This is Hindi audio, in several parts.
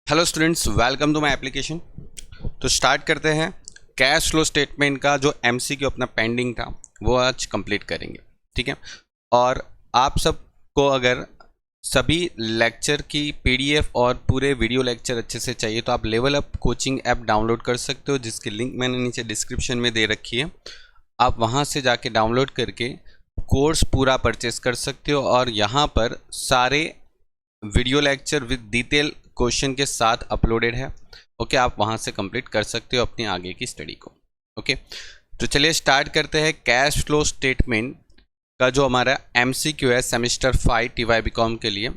Hello students, welcome to my application. तो स्टार्ट करते हैं। कैश फ्लो स्टेटमेंट का जो एमसीक्यू अपना पेंडिंग था वो आज कंप्लीट करेंगे, ठीक है। और आप सबको अगर सभी लेक्चर की पीडीएफ और पूरे वीडियो लेक्चर अच्छे से चाहिए तो आप level up coaching app download कर सकते हो, जिसकी लिंक मैंने नीचे डिस्क्रिप्शन में दे रखी है। आप वहाँ से जाके डाउनलोड करके कोर्स पूरा परचेस कर सकते हो और यहाँ पर सारे video lecture with detail question के साथ अपलोडेड है। ओके, आप वहां से कंप्लीट कर सकते हो अपनी आगे की स्टडी को। ओके, तो चलिए स्टार्ट करते हैं। कैश फ्लो स्टेटमेंट का जो हमारा एमसीक्यू है सेमेस्टर 5 टीवाई बीकॉम के लिए।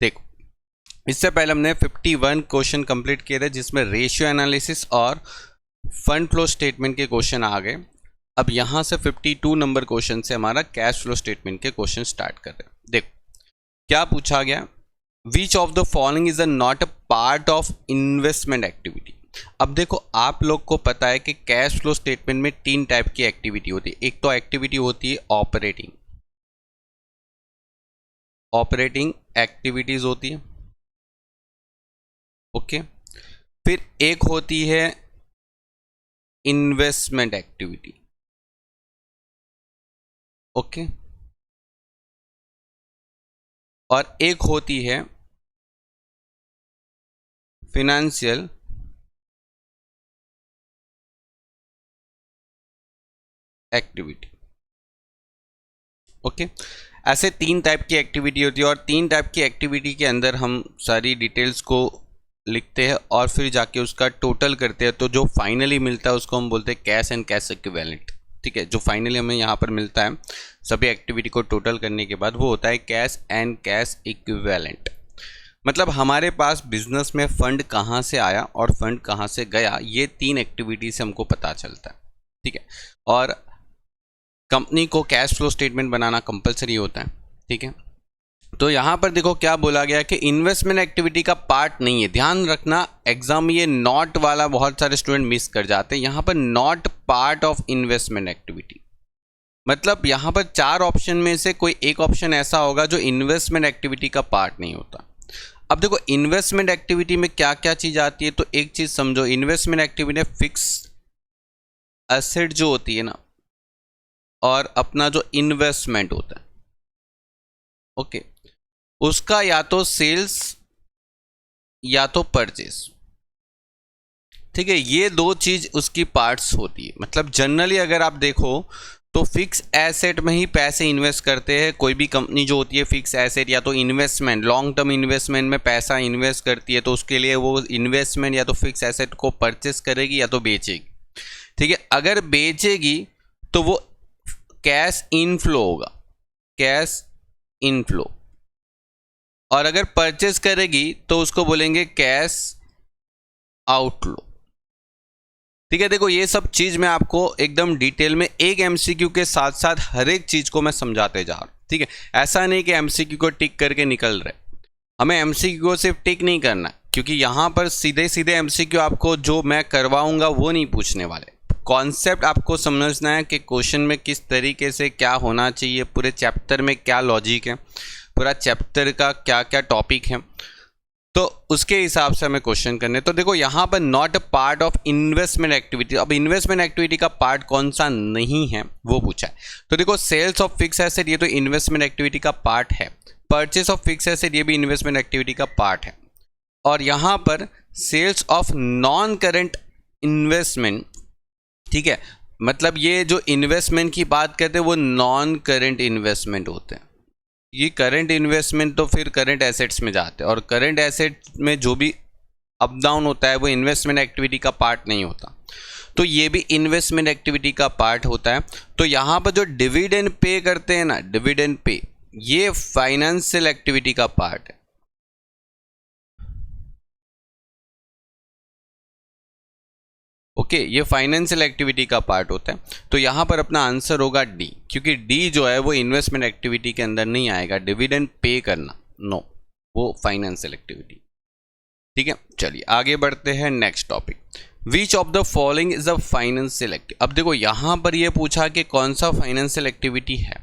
देखो, इससे पहले हमने 51 क्वेश्चन कंप्लीट किए थे, जिसमें रेशियो एनालिसिस और फंड फ्लो स्टेटमेंट के क्वेश्चन आ गए। अब यहाँ से 52 नंबर क्वेश्चन से हमारा कैश फ्लो स्टेटमेंट के क्वेश्चन स्टार्ट कर रहे हैं। देखो क्या पूछा गया, Which of the following is not a part of investment activity। अब देखो, आप लोग को पता है कि कैश फ्लो स्टेटमेंट में 3 टाइप की एक्टिविटी होती है। एक तो एक्टिविटी होती है ऑपरेटिंग एक्टिविटीज होती है। ओके, फिर एक होती है इन्वेस्टमेंट एक्टिविटी। ओके, और एक होती है फिनेंशियल एक्टिविटी। ओके, ऐसे 3 टाइप की एक्टिविटी होती है और 3 टाइप की एक्टिविटी के अंदर हम सारी डिटेल्स को लिखते हैं और फिर जाके उसका टोटल करते हैं। तो जो फाइनली मिलता है उसको हम बोलते हैं कैश एंड कैश इक्विवेलेंट। ठीक है, जो फाइनली हमें यहाँ पर मिलता है सभी एक्टिविटी को टोटल करने के बाद वो होता है कैश एंड कैश इक्विवेलेंट। मतलब हमारे पास बिजनेस में फंड कहाँ से आया और फंड कहाँ से गया, ये 3 एक्टिविटी से हमको पता चलता है। ठीक है, और कंपनी को कैश फ्लो स्टेटमेंट बनाना कंपलसरी होता है। ठीक है, तो यहाँ पर देखो क्या बोला गया कि इन्वेस्टमेंट एक्टिविटी का पार्ट नहीं है। ध्यान रखना, एग्जाम में ये नॉट वाला बहुत सारे स्टूडेंट मिस कर जाते हैं। यहाँ पर not part of investment activity मतलब यहाँ पर 4 ऑप्शन में से कोई एक ऑप्शन ऐसा होगा जो इन्वेस्टमेंट एक्टिविटी का पार्ट नहीं होता। अब देखो, इन्वेस्टमेंट एक्टिविटी में क्या क्या चीज आती है, तो एक चीज समझो, इन्वेस्टमेंट एक्टिविटी में फिक्स एसेट जो होती है ना, और अपना जो इन्वेस्टमेंट होता है, ओके, उसका या तो सेल्स या तो परचेस। ठीक है, ये 2 चीज उसकी पार्ट्स होती है। मतलब जनरली अगर आप देखो तो फिक्स एसेट में ही पैसे इन्वेस्ट करते हैं। कोई भी कंपनी जो होती है फिक्स एसेट या तो इन्वेस्टमेंट, लॉन्ग टर्म इन्वेस्टमेंट में पैसा इन्वेस्ट करती है, तो उसके लिए वो इन्वेस्टमेंट या तो फिक्स एसेट को परचेस करेगी या तो बेचेगी। ठीक है, अगर बेचेगी तो वो कैश इनफ्लो होगा, कैश इनफ्लो, और अगर परचेस करेगी तो उसको बोलेंगे कैश आउटफ्लो। ठीक है, देखो ये सब चीज मैं आपको एकदम डिटेल में एक एमसीक्यू के साथ साथ हर एक चीज को मैं समझाते जा रहा हूं। ठीक है, ऐसा नहीं कि एमसीक्यू को टिक करके निकल रहे, हमें एमसीक्यू को सिर्फ टिक नहीं करना, क्योंकि यहां पर सीधे सीधे एमसीक्यू आपको जो मैं करवाऊंगा वो नहीं पूछने वाले। कॉन्सेप्ट आपको समझना है कि क्वेश्चन में किस तरीके से क्या होना चाहिए, पूरे चैप्टर में क्या लॉजिक है, पूरा चैप्टर का क्या क्या टॉपिक है, तो उसके हिसाब से हमें क्वेश्चन करने। तो देखो यहाँ पर not a part of investment activity. अब इन्वेस्टमेंट एक्टिविटी का पार्ट कौन सा नहीं है वो पूछा है। तो देखो, सेल्स ऑफ फिक्स एसेट ये तो इन्वेस्टमेंट एक्टिविटी का पार्ट है, परचेस ऑफ फिक्स एसेट ये भी इन्वेस्टमेंट एक्टिविटी का पार्ट है, और यहाँ पर sales of non current investment. ठीक है, मतलब ये जो इन्वेस्टमेंट की बात करते हैं वो नॉन करेंट इन्वेस्टमेंट होते हैं। ये करंट इन्वेस्टमेंट तो फिर करंट एसेट्स में जाते हैं, और करंट एसेट में जो भी अप डाउन होता है वो इन्वेस्टमेंट एक्टिविटी का पार्ट नहीं होता, तो ये भी इन्वेस्टमेंट एक्टिविटी का पार्ट होता है। तो यहाँ पर जो डिविडेंड पे करते हैं ना, डिविडेंड पे, ये फाइनेंशियल एक्टिविटी का पार्ट है। ओके, ये फाइनेंशियल एक्टिविटी का पार्ट होता है। तो यहाँ पर अपना आंसर होगा डी, क्योंकि डी जो है वो इन्वेस्टमेंट एक्टिविटी के अंदर नहीं आएगा। डिविडेंड पे करना, नो, वो फाइनेंशियल एक्टिविटी। ठीक है, चलिए आगे बढ़ते हैं next topic. Which of the following is a financial activity. अब देखो यहाँ पर ये पूछा कि कौन सा फाइनेंशियल एक्टिविटी है।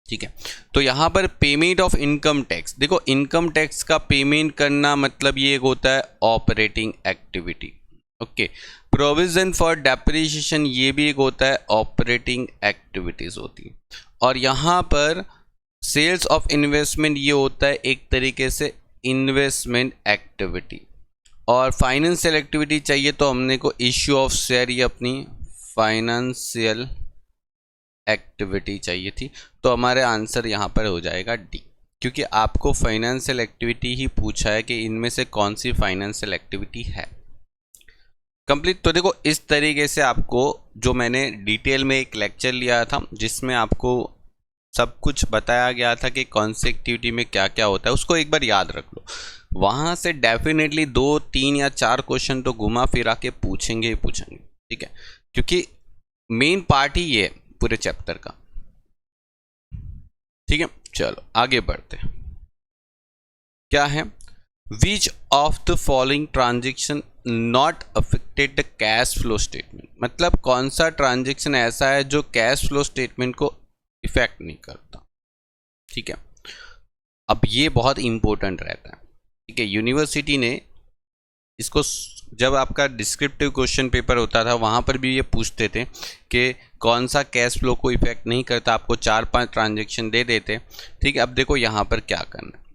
ठीक है। तो यहाँ पर पेमेंट ऑफ इनकम टैक्स, देखो इनकम टैक्स का पेमेंट करना मतलब ये एक होता है operating activity. Okay, provision for depreciation ये भी एक होता है ऑपरेटिंग एक्टिविटीज होती है। और यहाँ पर सेल्स ऑफ इन्वेस्टमेंट ये होता है एक तरीके से इन्वेस्टमेंट एक्टिविटी। और फाइनेंशियल एक्टिविटी चाहिए तो हमने को इश्यू ऑफ शेयर, ये अपनी फाइनेंशियल एक्टिविटी चाहिए थी। तो हमारे आंसर यहाँ पर हो जाएगा डी, क्योंकि आपको फाइनेंशियल एक्टिविटी ही पूछा है कि इनमें से कौन सी फाइनेंशियल एक्टिविटी है। कंप्लीट। तो देखो इस तरीके से आपको जो मैंने डिटेल में एक लेक्चर लिया था जिसमें आपको सब कुछ बताया गया था कि कौन सी एक्टिविटी में क्या क्या होता है, उसको एक बार याद रख लो। वहाँ से डेफिनेटली 2, 3 या 4 क्वेश्चन तो घुमा फिरा के पूछेंगे ही पूछेंगे, ठीक है, क्योंकि मेन पार्ट ही ये है पूरे चैप्टर का। ठीक है, चलो आगे बढ़ते हैं। क्या है, which of the following transaction not affected the cash flow statement, मतलब कौन सा ट्रांजेक्शन ऐसा है जो कैश फ्लो स्टेटमेंट को इफेक्ट नहीं करता। ठीक है, अब ये बहुत इंपॉर्टेंट रहता है। ठीक है, यूनिवर्सिटी ने इसको, जब आपका डिस्क्रिप्टिव क्वेश्चन पेपर होता था वहाँ पर भी ये पूछते थे कि कौन सा कैश फ्लो को इफेक्ट नहीं करता, आपको 4-5 ट्रांजेक्शन दे देते। ठीक है, अब देखो यहाँ पर क्या करना है,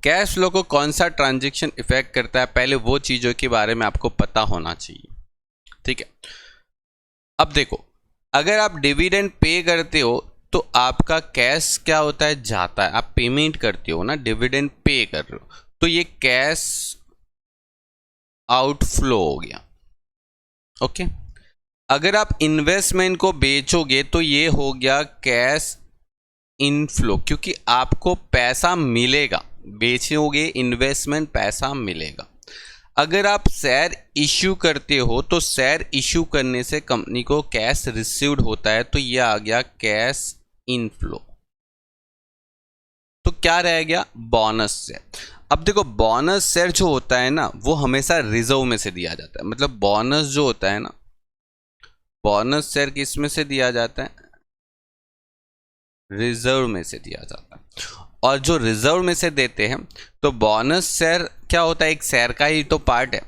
कैश फ्लो को कौन सा ट्रांजेक्शन इफेक्ट करता है, पहले वो चीज़ों के बारे में आपको पता होना चाहिए। ठीक है, अब देखो अगर आप डिविडेंड पे करते हो तो आपका कैश क्या होता है, जाता है, आप पेमेंट करते हो ना, डिविडेंड पे कर रहे हो, तो ये कैश आउटफ्लो हो गया। ओके, अगर आप इन्वेस्टमेंट को बेचोगे तो ये हो गया कैश इनफ्लो, क्योंकि आपको पैसा मिलेगा, बेचोगे इन्वेस्टमेंट पैसा मिलेगा। अगर आप शेयर इश्यू करते हो तो शेयर इश्यू करने से कंपनी को कैश रिसीव्ड होता है, तो ये आ गया कैश इनफ्लो। तो क्या रह गया, बोनस शेयर। अब देखो बोनस शेयर जो होता है ना वो हमेशा रिजर्व में से दिया जाता है, मतलब बोनस जो होता है ना, बोनस शेयर किस में से दिया जाता है, रिजर्व में से दिया जाता है। और जो रिजर्व में से देते हैं तो बोनस शेयर क्या होता है, एक शेयर का ही तो पार्ट है,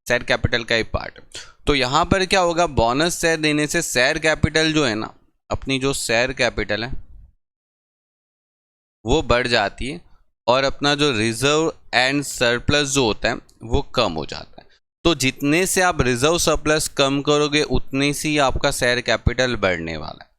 शेयर कैपिटल का ही पार्ट है। तो यहाँ पर क्या होगा, बोनस शेयर देने से शेयर कैपिटल जो है ना, अपनी जो शेयर कैपिटल है वो बढ़ जाती है और अपना जो रिजर्व एंड सरप्लस जो होता है वो कम हो जाता है। तो जितने से आप रिजर्व सरप्लस कम करोगे उतने से ही आपका शेयर कैपिटल बढ़ने वाला है।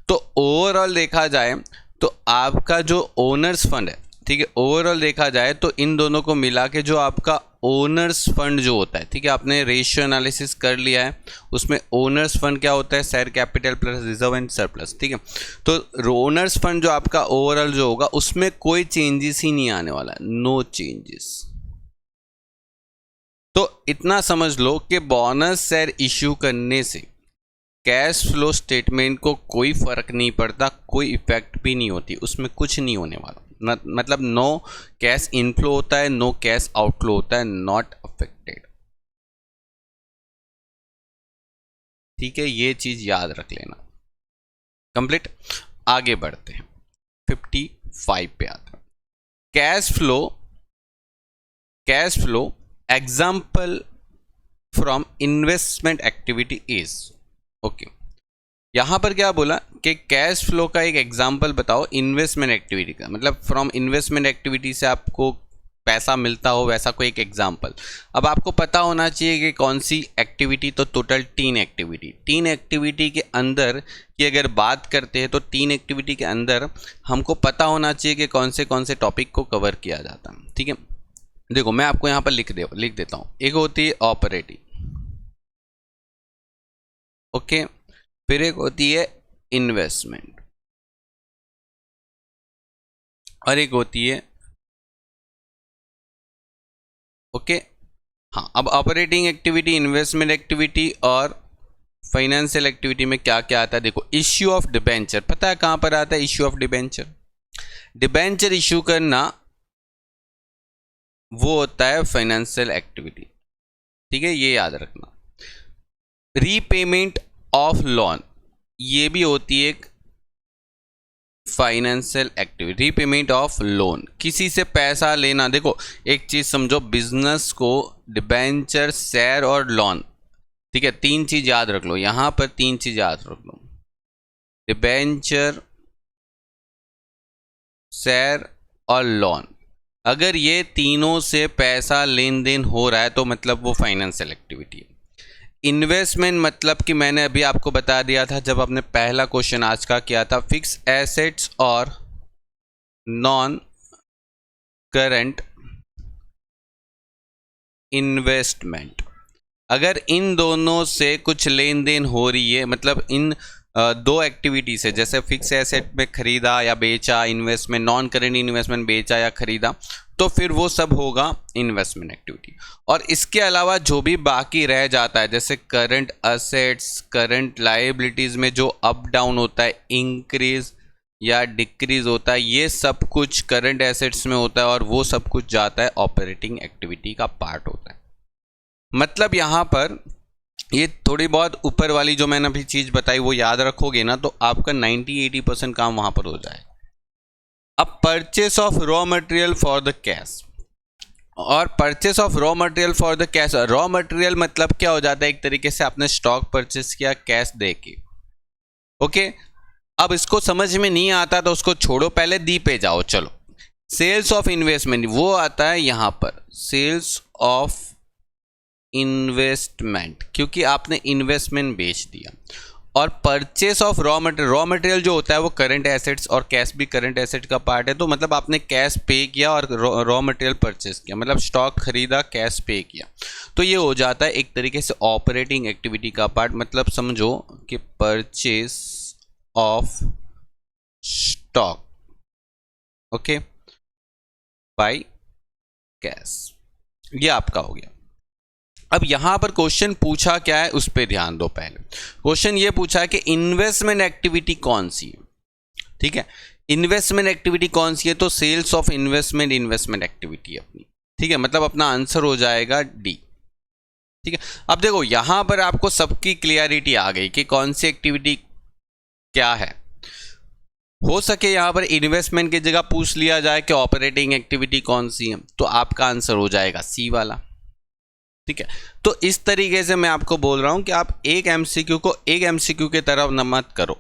तो ओवरऑल देखा जाए तो आपका जो ओनर्स फंड है, ठीक है, ओवरऑल देखा जाए तो इन दोनों को मिला के जो आपका ओनर्स फंड जो होता है, ठीक है, आपने रेशियो एनालिसिस कर लिया है, उसमें ओनर्स फंड क्या होता है, share capital plus reserve and surplus. ठीक है, तो ओनर्स फंड जो आपका ओवरऑल जो होगा उसमें कोई चेंजेस ही नहीं आने वाला, नो चेंजेस। तो इतना समझ लो कि बोनस शेयर इश्यू करने से कैश फ्लो स्टेटमेंट को कोई फर्क नहीं पड़ता, कोई इफेक्ट भी नहीं होती, उसमें कुछ नहीं होने वाला, मतलब नो कैश इनफ्लो होता है, नो कैश आउटफ्लो होता है, नॉट अफेक्टेड। ठीक है, ये चीज याद रख लेना। कंप्लीट, आगे बढ़ते हैं, 55 पे आते हैं। Cash flow example from investment activity is, okay, यहाँ पर क्या बोला कि कैश फ्लो का एक एग्जांपल बताओ इन्वेस्टमेंट एक्टिविटी का, मतलब फ्रॉम इन्वेस्टमेंट एक्टिविटी से आपको पैसा मिलता हो वैसा कोई एक एग्जांपल। अब आपको पता होना चाहिए कि कौन सी एक्टिविटी, तो टोटल 3 एक्टिविटी के अंदर की अगर बात करते हैं तो 3 एक्टिविटी के अंदर हमको पता होना चाहिए कि कौन से टॉपिक को कवर किया जाता है। ठीक है, देखो मैं आपको यहाँ पर लिख देता हूँ। एक होती है ऑपरेटिंग, ओके, फिर एक होती है इन्वेस्टमेंट और एक होती है, ओके, हाँ। अब ऑपरेटिंग एक्टिविटी, इन्वेस्टमेंट एक्टिविटी और फाइनेंशियल एक्टिविटी में क्या क्या आता है, देखो इश्यू ऑफ डिबेंचर, पता है कहां पर आता है issue of debenture, debenture issue करना वो होता है फाइनेंशियल एक्टिविटी। ठीक है, ये याद रखना। रीपेमेंट ऑफ लोन ये भी होती है एक financial activity, repayment of loan, किसी से पैसा लेना। देखो एक चीज समझो, बिजनेस को डिबेंचर, शेयर और लोन, ठीक है, तीन चीज याद रख लो, यहां पर तीन चीज याद रख लो, डिबेंचर, शेयर और लोन। अगर ये तीनों से पैसा लेन देन हो रहा है तो मतलब वो फाइनेंशियल एक्टिविटी है। इन्वेस्टमेंट मतलब कि मैंने अभी आपको बता दिया था जब आपने पहला क्वेश्चन आज का किया था, फिक्स एसेट्स और नॉन करंट इन्वेस्टमेंट। अगर इन दोनों से कुछ लेन देन हो रही है, मतलब इन दो एक्टिविटी से, जैसे फिक्स एसेट में खरीदा या बेचा, इन्वेस्टमेंट, नॉन करेंट इन्वेस्टमेंट बेचा या खरीदा, तो फिर वो सब होगा इन्वेस्टमेंट एक्टिविटी। और इसके अलावा जो भी बाकी रह जाता है, जैसे करंट असेट्स, करंट लायबिलिटीज में जो अप डाउन होता है, इंक्रीज या डिक्रीज होता है, ये सब कुछ करंट एसेट्स में होता है और वो सब कुछ जाता है ऑपरेटिंग एक्टिविटी का पार्ट होता है। मतलब यहाँ पर ये थोड़ी बहुत ऊपर वाली जो मैंने अभी चीज बताई वो याद रखोगे ना, तो आपका 90-80% काम वहां पर हो जाएगा। अब purchase of raw material for the cash, और purchase of raw material for the cash, raw material मतलब क्या हो जाता है, एक तरीके से आपने स्टॉक परचेस किया कैश दे के, ओके। अब इसको समझ में नहीं आता तो उसको छोड़ो, पहले दी पे जाओ। चलो, सेल्स ऑफ इन्वेस्टमेंट वो आता है यहां पर, सेल्स ऑफ इन्वेस्टमेंट, क्योंकि आपने इन्वेस्टमेंट बेच दिया। और purchase of raw material, raw material जो होता है वो करंट एसेट्स, और कैश भी करंट एसेट का पार्ट है, तो मतलब आपने कैश पे किया और रॉ मटेरियल परचेस किया, मतलब स्टॉक खरीदा, कैश पे किया, तो ये हो जाता है एक तरीके से ऑपरेटिंग एक्टिविटी का पार्ट। मतलब समझो कि purchase of stock, okay, by cash, ये आपका हो गया। अब यहां पर क्वेश्चन पूछा क्या है उस पर ध्यान दो। पहले क्वेश्चन ये पूछा है कि इन्वेस्टमेंट एक्टिविटी कौन सी है, ठीक है, इन्वेस्टमेंट एक्टिविटी कौन सी है, तो sales of investment investment activity अपनी, ठीक है, मतलब अपना आंसर हो जाएगा डी, ठीक है। अब देखो यहां पर आपको सबकी क्लियरिटी आ गई कि कौन सी एक्टिविटी क्या है। हो सके यहां पर इन्वेस्टमेंट की जगह पूछ लिया जाए कि ऑपरेटिंग एक्टिविटी कौन सी है, तो आपका आंसर हो जाएगा सी वाला, ठीक है। तो इस तरीके से मैं आपको बोल रहा हूं कि आप एक एमसीक्यू को एक एमसीक्यू के तरफ न मत करो,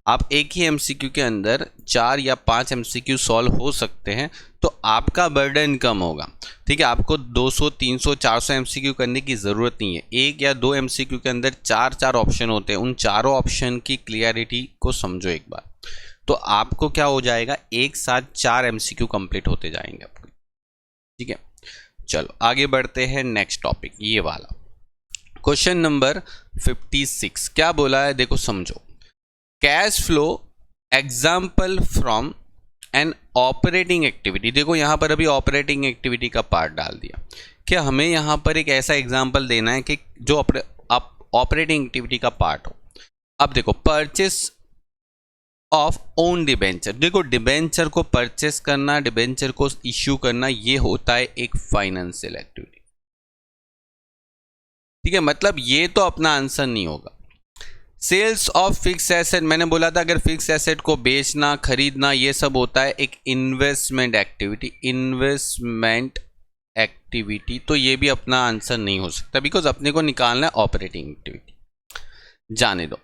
आप एक ही एमसीक्यू के अंदर 4 या 5 एमसीक्यू सॉल्व हो सकते हैं, तो आपका बर्डन कम होगा, ठीक है। आपको 200, 300, 400 एमसीक्यू करने की ज़रूरत नहीं है। एक या दो एमसीक्यू के अंदर 4 ऑप्शन होते हैं, उन चारों ऑप्शन की क्लियरिटी को समझो एक बार, तो आपको क्या हो जाएगा, एक साथ 4 एमसीक्यू कंप्लीट होते जाएंगे आपके, ठीक है। चलो आगे बढ़ते हैं, नेक्स्ट टॉपिक ये वाला, क्वेश्चन नंबर 56 क्या बोला है, देखो समझो। Cash flow example from an operating activity, देखो यहां पर अभी ऑपरेटिंग एक्टिविटी का पार्ट डाल दिया, क्या हमें यहां पर एक ऐसा एग्जाम्पल देना है कि जो ऑपरेटिंग एक्टिविटी का पार्ट हो। अब देखो परचेस ऑफ ओन डिबेंचर, देखो डिबेंचर को परचेस करना, डिबेंचर को इश्यू करना, ये होता है एक फाइनेंशियल एक्टिविटी, ठीक है, मतलब ये तो अपना आंसर नहीं होगा। सेल्स ऑफ फिक्स एसेट, मैंने बोला था अगर फिक्स एसेट को बेचना, खरीदना, ये सब होता है एक इन्वेस्टमेंट एक्टिविटी, इन्वेस्टमेंट एक्टिविटी, तो ये भी अपना आंसर नहीं हो सकता, बिकॉज अपने को निकालना है ऑपरेटिंग एक्टिविटी, जाने दो।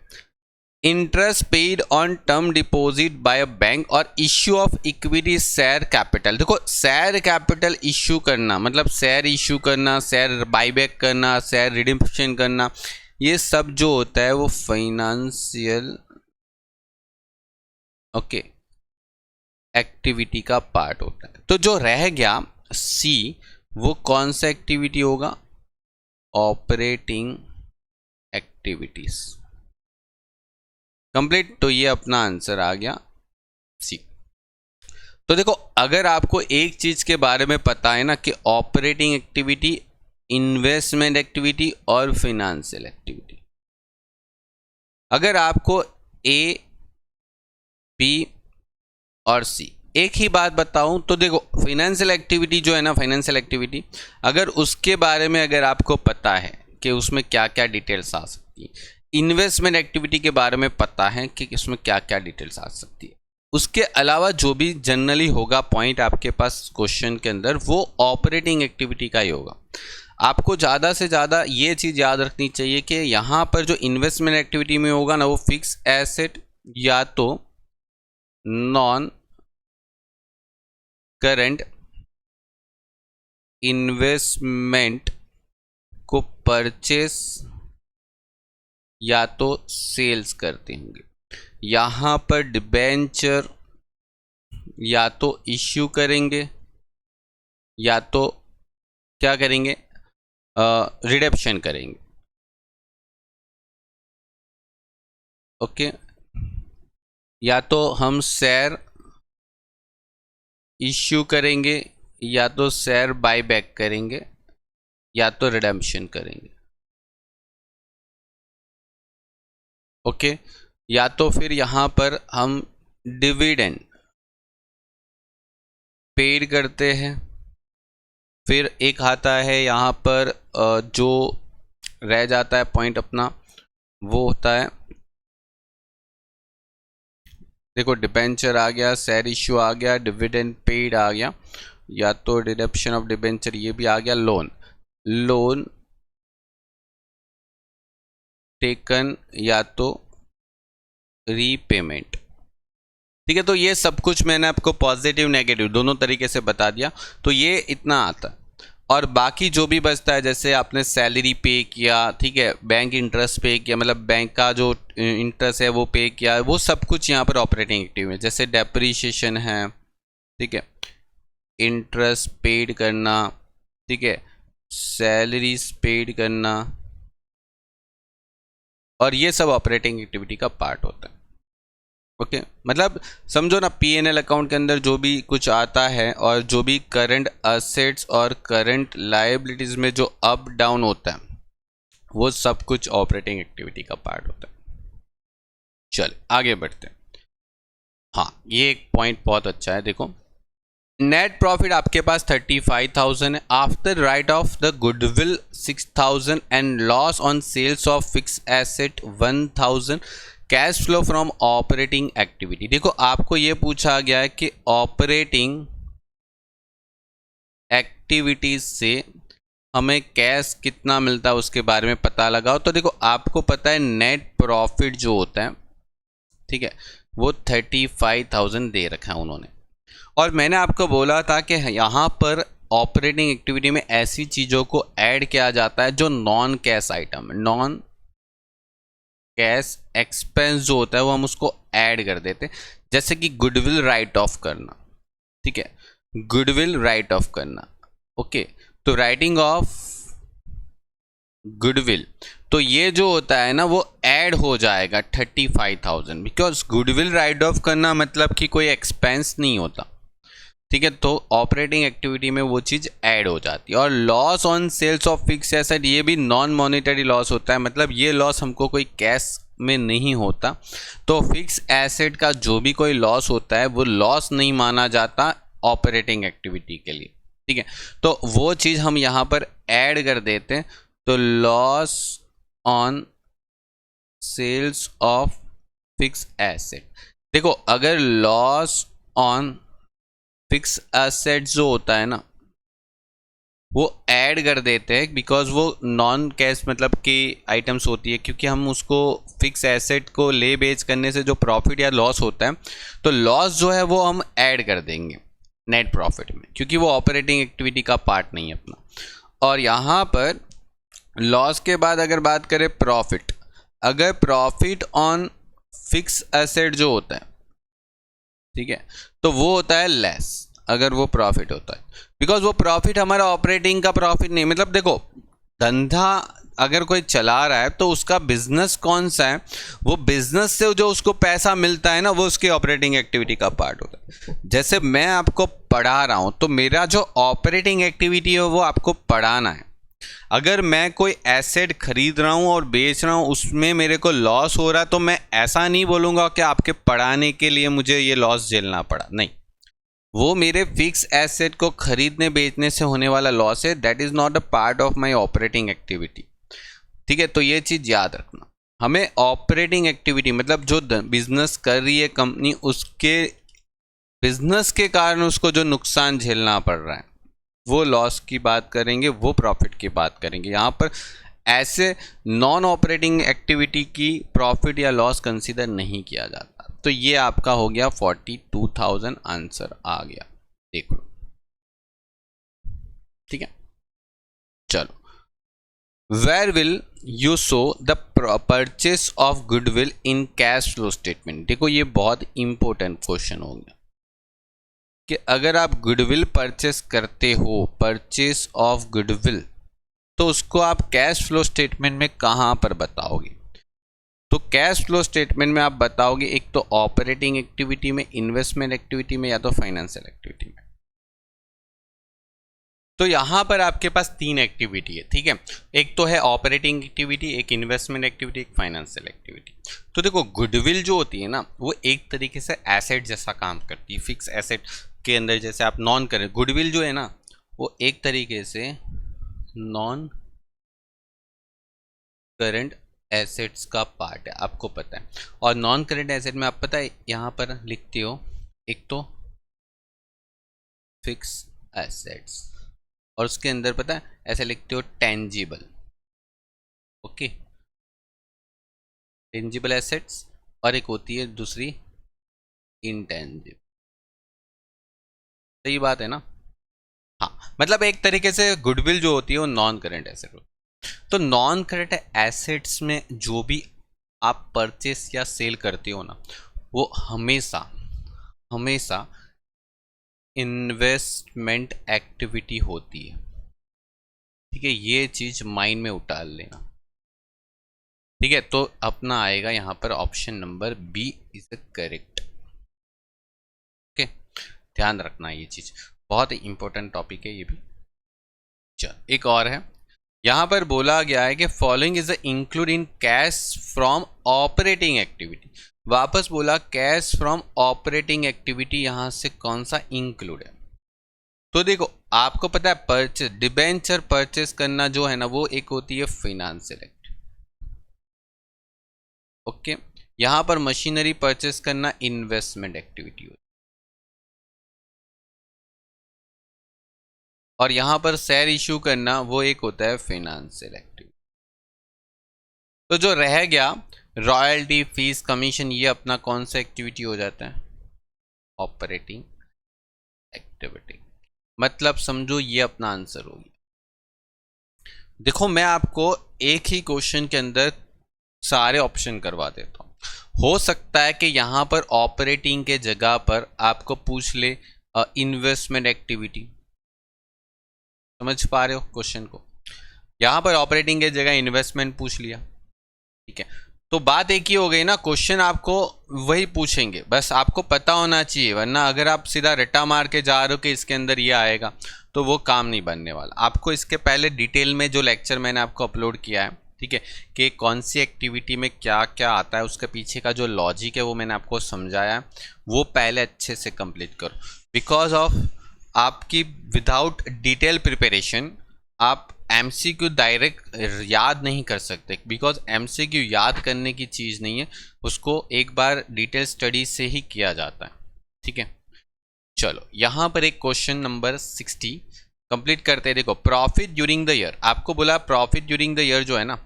Interest paid on term deposit by a bank और issue of equity share capital, देखो शेयर कैपिटल इश्यू करना मतलब शेयर इश्यू करना, शेयर बाईबैक करना, शेयर रिडिम्पशन करना, ये सब जो होता है वो फाइनेंशियल ओके एक्टिविटी का पार्ट होता है। तो जो रह गया सी, वो कौन सा एक्टिविटी होगा, ऑपरेटिंग एक्टिविटीज, कंप्लीट। तो ये अपना आंसर आ गया सी। तो देखो अगर आपको एक चीज के बारे में पता है ना कि ऑपरेटिंग एक्टिविटी, इन्वेस्टमेंट एक्टिविटी और फाइनेंशियल एक्टिविटी, अगर आपको ए, बी और सी एक ही बात बताऊं तो देखो फाइनेंशियल एक्टिविटी जो है ना, फाइनेंशियल एक्टिविटी अगर उसके बारे में अगर आपको पता है कि उसमें क्या क्या डिटेल्स आ सकती है, इन्वेस्टमेंट एक्टिविटी के बारे में पता है कि इसमें क्या क्या डिटेल्स आ सकती है, उसके अलावा जो भी जनरली होगा पॉइंट आपके पास क्वेश्चन के अंदर, वो ऑपरेटिंग एक्टिविटी का ही होगा। आपको ज़्यादा से ज़्यादा ये चीज़ याद रखनी चाहिए कि यहाँ पर जो इन्वेस्टमेंट एक्टिविटी में होगा ना, वो फिक्स एसेट या तो नॉन करंट इन्वेस्टमेंट को परचेस या तो सेल्स करते होंगे। यहाँ पर डिबेंचर या तो इश्यू करेंगे या तो क्या करेंगे, रिडम्पशन करेंगे। ओके, या तो हम शेयर इश्यू करेंगे या तो शेयर बाय बैक करेंगे या तो रिडम्पशन करेंगे। ओके, या तो फिर यहाँ पर हम डिविडेंड पेड करते हैं। फिर एक आता है यहाँ पर जो रह जाता है पॉइंट अपना, वो होता है, देखो डिबेंचर आ गया, शेयर इश्यू आ गया, डिविडेंड पेड आ गया, या तो डिडक्शन ऑफ डिबेंचर ये भी आ गया, लोन टेकन या तो रीपेमेंट। ठीक है, तो ये सब कुछ मैंने आपको पॉजिटिव नेगेटिव दोनों तरीके से बता दिया, तो ये इतना आता है। और बाकी जो भी बचता है, जैसे आपने सैलरी पे किया, ठीक है, बैंक इंटरेस्ट पे किया, मतलब बैंक का जो इंटरेस्ट है वो पे किया, वो सब कुछ यहाँ पर ऑपरेटिंग एक्टिव है। जैसे डेप्रीशिएशन है, ठीक है, इंटरेस्ट पेड करना, ठीक है, सैलरीज पेड करना, और ये सब ऑपरेटिंग एक्टिविटी का पार्ट होता है। ओके, मतलब समझो ना, P&L अकाउंट के अंदर जो भी कुछ आता है और जो भी करंट असेट्स और करंट लायबिलिटीज में जो अप डाउन होता है, वो सब कुछ ऑपरेटिंग एक्टिविटी का पार्ट होता है। चल आगे बढ़ते हैं। हाँ, ये एक पॉइंट बहुत अच्छा है, देखो नेट प्रॉफिट आपके पास 35,000 है, after write off the goodwill 6,000 and loss on sales of fix asset 1,000, cash flow from operating activity. देखो आपको ये पूछा गया है कि ऑपरेटिंग एक्टिविटीज से हमें कैश कितना मिलता है उसके बारे में पता लगाओ। तो देखो आपको पता है नेट प्रॉफिट जो होता है, ठीक है, वो 35,000 दे रखा है उन्होंने, और मैंने आपको बोला था कि यहाँ पर ऑपरेटिंग एक्टिविटी में ऐसी चीज़ों को ऐड किया जाता है जो नॉन कैश आइटम है, नॉन कैश एक्सपेंस जो होता है वो हम उसको ऐड कर देते हैं। जैसे कि गुडविल राइट ऑफ करना, ठीक है, गुडविल राइट ऑफ करना। ओके, तो राइटिंग ऑफ गुडविल, तो ये जो होता है ना वो ऐड हो जाएगा 35,000, बिकॉज गुडविल राइट ऑफ करना मतलब कि कोई एक्सपेंस नहीं होता, ठीक है, तो ऑपरेटिंग एक्टिविटी में वो चीज़ ऐड हो जाती है। और loss on sales of fix asset, ये भी नॉन मॉनिटरी लॉस होता है, मतलब ये लॉस हमको कोई कैश में नहीं होता। तो फिक्स एसेट का जो भी कोई लॉस होता है वो लॉस नहीं माना जाता ऑपरेटिंग एक्टिविटी के लिए, ठीक है, तो वो चीज़ हम यहाँ पर ऐड कर देते हैं। तो loss on sales of fix asset, देखो अगर लॉस ऑन फिक्स एसेट जो होता है ना वो ऐड कर देते हैं, बिकॉज वो नॉन कैश मतलब की आइटम्स होती है, क्योंकि हम उसको फिक्स एसेट को ले बेच करने से जो प्रॉफिट या लॉस होता है, तो लॉस जो है वो हम ऐड कर देंगे नेट प्रॉफिट में, क्योंकि वो ऑपरेटिंग एक्टिविटी का पार्ट नहीं है अपना। और यहाँ पर लॉस के बाद अगर बात करें प्रॉफिट, अगर प्रॉफिट ऑन फिक्स एसेट जो होता है, ठीक है, तो वो होता है लेस अगर वो प्रॉफिट होता है, बिकॉज वो प्रॉफिट हमारा ऑपरेटिंग का प्रॉफिट नहीं। मतलब देखो धंधा अगर कोई चला रहा है तो उसका बिजनेस कौन सा है, वो बिजनेस से जो उसको पैसा मिलता है ना वो उसकी ऑपरेटिंग एक्टिविटी का पार्ट होता है। जैसे मैं आपको पढ़ा रहा हूँ तो मेरा जो ऑपरेटिंग एक्टिविटी है वो आपको पढ़ाना है। अगर मैं कोई एसेट खरीद रहा हूँ और बेच रहा हूँ उसमें मेरे को लॉस हो रहा है, तो मैं ऐसा नहीं बोलूँगा कि आपके पढ़ाने के लिए मुझे ये लॉस झेलना पड़ा, नहीं, वो मेरे फिक्स एसेट को खरीदने बेचने से होने वाला लॉस है, that is not a part of my operating activity, ठीक है। तो ये चीज़ याद रखना, हमें ऑपरेटिंग एक्टिविटी मतलब जो बिजनेस कर रही है कंपनी उसके बिजनेस के कारण उसको जो नुकसान झेलना पड़ रहा है वो लॉस की बात करेंगे, वो प्रॉफिट की बात करेंगे। यहाँ पर ऐसे नॉन ऑपरेटिंग एक्टिविटी की प्रॉफिट या लॉस कंसीडर नहीं किया जाता। तो ये आपका हो गया 42,000 आंसर आ गया, देख लो। ठीक है, चलो। Where will you show the purchase of goodwill in cash flow statement. देखो ये बहुत इंपॉर्टेंट क्वेश्चन हो गया कि अगर आप गुडविल परचेस करते हो, परचेस ऑफ गुडविल, तो उसको आप कैश फ्लो स्टेटमेंट में कहां पर बताओगे? तो कैश फ्लो स्टेटमेंट में आप बताओगे एक तो ऑपरेटिंग एक्टिविटी में, इन्वेस्टमेंट एक्टिविटी में, या तो फाइनेंशियल एक्टिविटी में। तो यहां पर आपके पास तीन एक्टिविटी है, ठीक है। एक तो है ऑपरेटिंग एक्टिविटी, एक इन्वेस्टमेंट एक्टिविटी, एक फाइनेंशियल एक्टिविटी। तो देखो गुडविल जो होती है ना, वो एक तरीके से एसेट जैसा काम करती है। फिक्स एसेट के अंदर जैसे आप नॉन करेंट गुडविल जो है ना, वो एक तरीके से नॉन करंट एसेट्स का पार्ट है, आपको पता है। और नॉन करंट एसेट में आप पता है यहां पर लिखते हो एक तो फिक्स एसेट्स, और उसके अंदर पता है ऐसे लिखते हो टेंजिबल। ओके, टेंजिबल एसेट्स, और एक होती है दूसरी इंटेंजिबल। सही बात है ना? हाँ, मतलब एक तरीके से गुडविल जो होती है वो नॉन करंट एसेट होती है। तो नॉन करंट एसेट्स में जो भी आप परचेस या सेल करते हो ना, वो हमेशा हमेशा इन्वेस्टमेंट एक्टिविटी होती है। ठीक है, ये चीज माइंड में उतार लेना। ठीक है, तो अपना आएगा यहाँ पर option number B is correct. Okay, ध्यान रखना ये चीज, बहुत इंपॉर्टेंट टॉपिक है ये भी। चल एक और है, यहां पर बोला गया है कि following is include in cash from operating activity. वापस बोला कैश फ्रॉम ऑपरेटिंग एक्टिविटी, यहां से कौन सा इंक्लूड है? तो देखो आपको पता है परचेस, डिबेंचर परचेस करना जो है ना, वो एक होती है फाइनेंशियल एक्टिविटी। ओके, यहां पर मशीनरी परचेस करना इन्वेस्टमेंट एक्टिविटी होती है, और यहां पर शेयर इशू करना वो एक होता है फाइनेंशियल एक्टिविटी। तो जो रह गया रॉयल्टी, फीस, कमीशन, ये अपना कौन सा एक्टिविटी हो जाता है? Operating activity. मतलब समझो ये अपना आंसर होगी। देखो मैं आपको एक ही क्वेश्चन के अंदर सारे ऑप्शन करवा देता हूं। हो सकता है कि यहां पर ऑपरेटिंग के जगह पर आपको पूछ ले इन्वेस्टमेंट एक्टिविटी। समझ पा रहे हो क्वेश्चन को? यहां पर ऑपरेटिंग के जगह इन्वेस्टमेंट पूछ लिया, ठीक है। तो बात एक ही हो गई ना, क्वेश्चन आपको वही पूछेंगे, बस आपको पता होना चाहिए। वरना अगर आप सीधा रट्टा मार के जा रहे हो कि इसके अंदर ये आएगा, तो वो काम नहीं बनने वाला। आपको इसके पहले डिटेल में जो लेक्चर मैंने आपको अपलोड किया है, ठीक है, कि कौन सी एक्टिविटी में क्या क्या आता है, उसके पीछे का जो लॉजिक है वो मैंने आपको समझाया है, वो पहले अच्छे से कंप्लीट करो। बिकॉज ऑफ आपकी विदाउट डिटेल प्रिपरेशन आप एमसीक्यू डायरेक्ट याद नहीं कर सकते, बिकॉज एमसीक्यू याद करने की चीज़ नहीं है, उसको एक बार डिटेल स्टडी से ही किया जाता है। ठीक है, चलो यहाँ पर एक क्वेश्चन नंबर 60 कंप्लीट करते हैं। देखो प्रॉफिट ड्यूरिंग द ईयर, आपको बोला प्रॉफिट ड्यूरिंग द ईयर जो है ना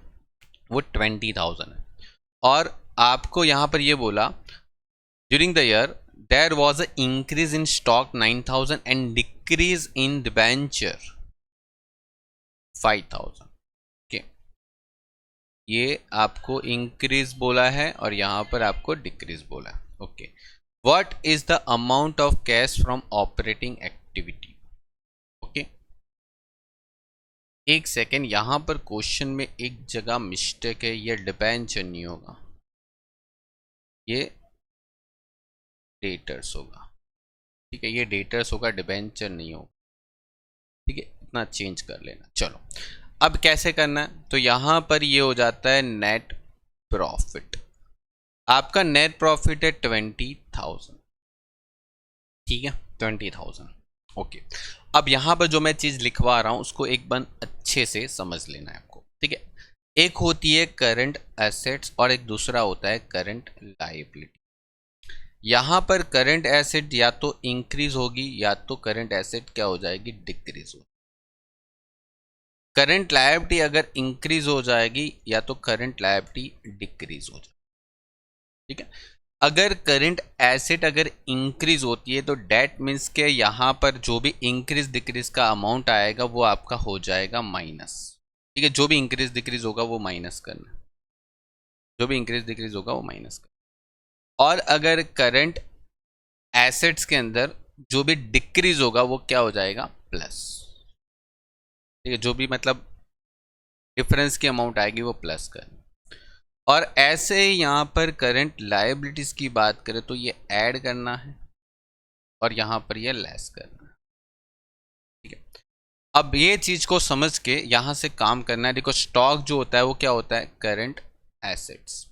वो 20,000 है, और आपको यहाँ पर ये बोला during the year there was a increase in stock 9,000 and decrease in debenture 5,000। Okay, ये आपको इंक्रीज बोला है और यहाँ पर आपको डिक्रीज बोला है। Okay, what is the amount of cash from operating activity? Okay, एक सेकेंड, यहां पर क्वेश्चन में एक जगह मिस्टेक है, ये डिबेंचर नहीं होगा, ये डेटर्स होगा। ठीक है, ये डेटर्स होगा, डिबेंचर नहीं होगा। ठीक है, इतना चेंज कर लेना। चलो अब कैसे करना है, तो यहां पर ये हो जाता है नेट प्रॉफिट। आपका नेट प्रॉफिट है 20,000। ठीक है, 20,000। ओके, अब यहां पर जो मैं चीज लिखवा रहा हूं उसको एक बार अच्छे से समझ लेना है आपको। ठीक है, एक होती है करंट एसेट्स और एक दूसरा होता है करंट लायबिलिटी। यहाँ पर करंट एसेट या तो इंक्रीज होगी या तो करंट एसेट क्या हो जाएगी, डिक्रीज हो। करंट लायबिलिटी अगर इंक्रीज हो जाएगी या तो करंट लायबिलिटी डिक्रीज हो जाएगी, ठीक है। अगर करंट एसेट अगर इंक्रीज होती है तो डेट मीन्स के यहाँ पर जो भी इंक्रीज डिक्रीज का अमाउंट आएगा वो आपका हो जाएगा माइनस, ठीक है। जो भी इंक्रीज डिक्रीज होगा वो माइनस करना, जो भी इंक्रीज डिक्रीज होगा वो माइनस करना। और अगर करंट एसेट्स के अंदर जो भी डिक्रीज होगा वो क्या हो जाएगा, प्लस, ठीक है। जो भी मतलब डिफरेंस की अमाउंट आएगी वो प्लस करना। और ऐसे यहाँ पर करंट लायबिलिटीज की बात करें तो ये ऐड करना है और यहाँ पर ये लेस करना है, ठीक है। अब ये चीज को समझ के यहाँ से काम करना है। देखो स्टॉक जो होता है वो क्या होता है, करंट एसेट्स,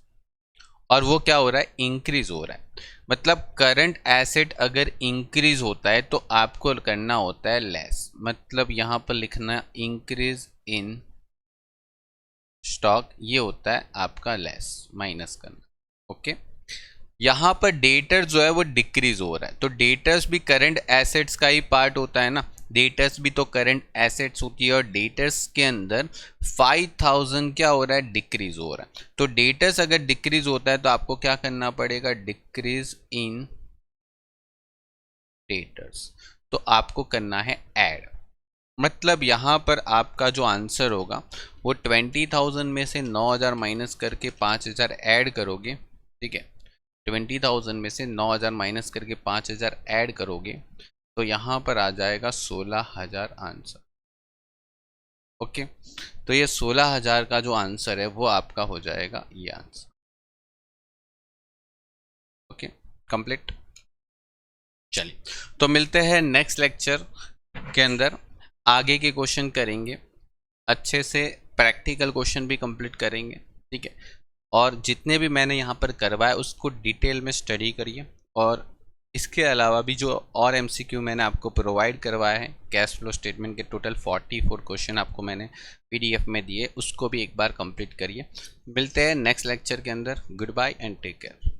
और वो क्या हो रहा है, इंक्रीज हो रहा है। मतलब करंट एसेट अगर इंक्रीज होता है तो आपको करना होता है लेस, मतलब यहाँ पर लिखना इंक्रीज इन स्टॉक, ये होता है आपका लेस, माइनस करना, ओके। यहाँ पर डेटर जो है वो डिक्रीज हो रहा है, तो डेटर्स भी करंट एसेट्स का ही पार्ट होता है ना, डेटर्स भी तो करंट एसेट्स होती है। और डेटर्स के अंदर 5000 क्या हो रहा है, डिक्रीज हो रहा है। तो डेटर्स अगर डिक्रीज होता है तो आपको क्या करना पड़ेगा, डिक्रीज इन डेटर्स, तो आपको करना है ऐड। मतलब यहाँ पर आपका जो आंसर होगा वो 20,000 में से 9,000 माइनस करके 5,000 ऐड करोगे, ठीक है। 20,000 में से 9,000 माइनस करके 5,000 ऐड करोगे तो यहाँ पर आ जाएगा 16,000 आंसर, ओके। तो ये 16,000 का जो आंसर है वो आपका हो जाएगा ये आंसर, ओके, कंप्लीट। चलिए तो मिलते हैं नेक्स्ट लेक्चर के अंदर, आगे के क्वेश्चन करेंगे, अच्छे से प्रैक्टिकल क्वेश्चन भी कंप्लीट करेंगे, ठीक है। और जितने भी मैंने यहाँ पर करवाया उसको डिटेल में स्टडी करिए। और इसके अलावा भी जो और एमसीक्यू मैंने आपको प्रोवाइड करवाया है, कैश फ्लो स्टेटमेंट के टोटल 44 क्वेश्चन आपको मैंने पीडीएफ में दिए, उसको भी एक बार कंप्लीट करिए। मिलते हैं नेक्स्ट लेक्चर के अंदर। Good bye and take care.